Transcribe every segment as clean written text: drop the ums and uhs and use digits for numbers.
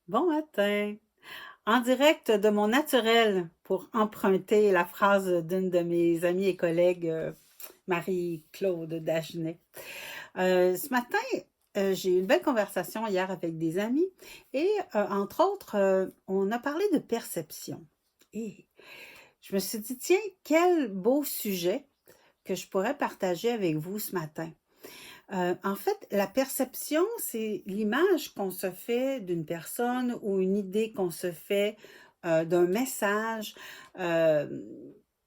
Bon matin! En direct de mon naturel, pour emprunter la phrase d'une de mes amies et collègues, Marie-Claude Dagenet. Ce matin, j'ai eu une belle conversation hier avec des amis et entre autres, on a parlé de perception. Et je me suis dit, tiens, quel beau sujet que je pourrais partager avec vous ce matin. En fait, la perception, c'est l'image qu'on se fait d'une personne ou une idée qu'on se fait, d'un message, hem,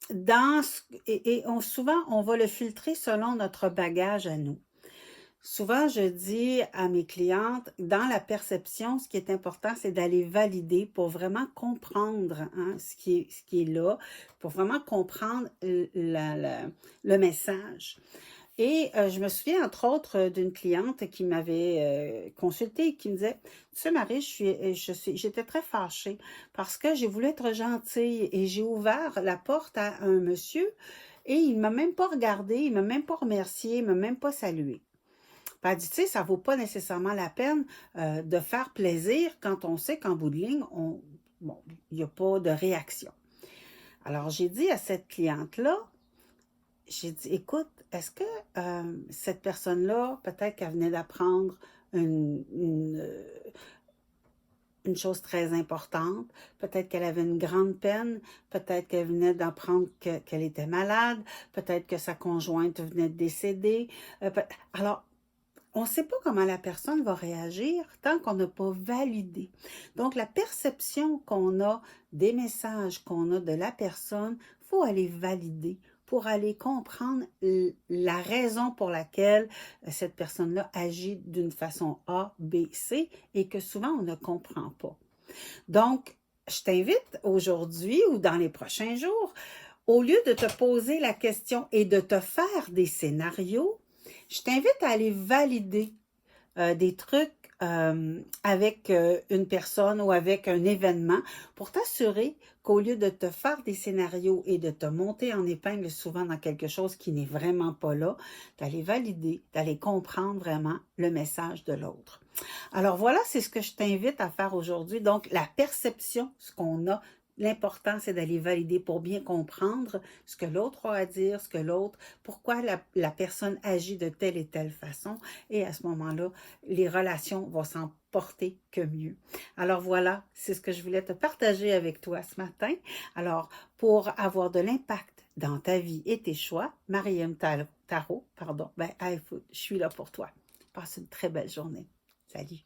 dans ce et on souvent, on va le filtrer selon notre bagage à nous. Souvent, je dis à mes clientes, dans la perception, ce qui est important, c'est d'aller valider pour vraiment comprendre, hein, ce qui est là, pour vraiment comprendre le message. Et je me souviens entre autres, d'une cliente qui m'avait, consultée et qui me disait: «Tu sais Marie, j'étais très fâchée parce que j'ai voulu être gentille et j'ai ouvert la porte à un monsieur et il m'a même pas regardé, il m'a même pas remercié, il m'a même pas salué». Puis elle dit: «Tu sais, ça vaut pas nécessairement la peine, de faire plaisir quand on sait qu'en bout de ligne, bon, il y a pas de réaction». Alors j'ai dit à cette cliente-là, j'ai dit: «Écoute, est-ce que, cette personne-là, peut-être qu'elle venait d'apprendre une une, heu, une chose très importante, peut-être qu'elle avait une grande peine, peut-être qu'elle venait d'apprendre qu'elle était malade, peut-être que sa conjointe venait de décéder, peut alors, on ne sait pas comment la personne va réagir tant qu'on n'a pas validé. Donc, la perception qu'on a des messages qu'on a de la personne, il faut aller valider pour aller comprendre la raison pour laquelle cette personne-là agit d'une façon A, B, C et que souvent on ne comprend pas. Donc, je t'invite aujourd'hui ou dans les prochains jours, au lieu de te poser la question et de te faire des scénarios, je t'invite à aller valider des trucs avec une personne ou avec un événement pour t'assurer qu'au lieu de te faire des scénarios et de te monter en épingle souvent dans quelque chose qui n'est vraiment pas là, d'aller valider, d'aller comprendre vraiment le message de l'autre. Alors voilà, c'est ce que je t'invite à faire aujourd'hui. Donc, la perception, ce qu'on a, l'important, c'est d'aller valider pour bien comprendre ce que l'autre a à dire, ce que l'autre, pourquoi la personne agit de telle et telle façon. Et à ce moment-là, les relations vont s'en porter que mieux. Alors voilà, c'est ce que je voulais te partager avec toi ce matin. Alors, pour avoir de l'impact dans ta vie et tes choix, Mariam Tarot, pardon, ben, je suis là pour toi. Passe une très belle journée. Salut.